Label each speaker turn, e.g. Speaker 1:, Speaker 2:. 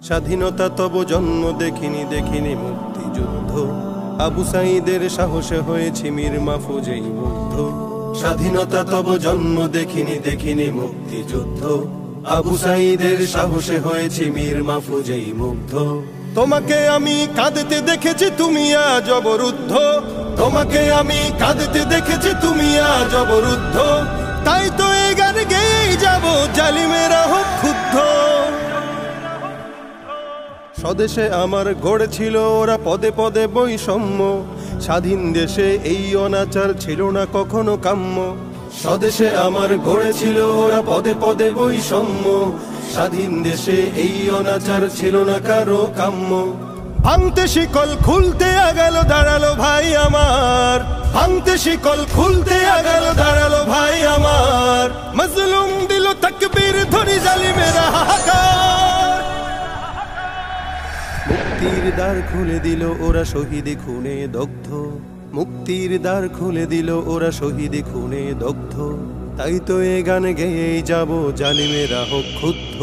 Speaker 1: স্বাধীনতা তব জন্ম দেখিনি দেখিনি মুক্তিযুদ্ধ, আবু সাঈদের সাহসে হয়েছি মীর মাহফুজেই মুগ্ধ। স্বাধীনতা তব জন্ম দেখিনি দেখিনি মুক্তিযুদ্ধ, আবু সাঈদের সাহসে হয়েছি মীর মাহফুজেই মুগ্ধ। তোমাকে আমি কাঁদতে দেখেছি তুমি আজ অবরুদ্ধ, তোমাকে আমি কাঁদতে দেখেছি তুমি আজ অবরুদ্ধ। তাই তো এই গান গেয়েই যাব জালিমেরা হোক ক্ষুব্ধ। স্বদেশে আমার গড়েছিল ওরা পদে পদে বৈষম্য, স্বাধীন দেশে এই অনাচার ছিল না কখনো কাম্য। স্বদেশে আমার গড়েছিল ওরা পদে পদে বৈষম্য, স্বাধীন দেশে এই অনাচার ছিল না কারো কাম্য। ভাঙতে শিকল খুলতে আগাল দাঁড়ালো ভাই আমার, ভাঙতে শিকল খুলতে আগাল দাঁড়ালো ভাই আমার। মজলুম দিল তাকবীর ধরি জালিমেরা হাহাকার। মুক্তির দ্বার খুলে দিল ওরা শহীদে খুনে দগ্ধ, মুক্তির দ্বার খুলে দিল ওরা শহীদে খুনে দগ্ধ। তাই তো এ গান গেয়েই যাব জালিমেরা হোক ক্ষুব্ধ।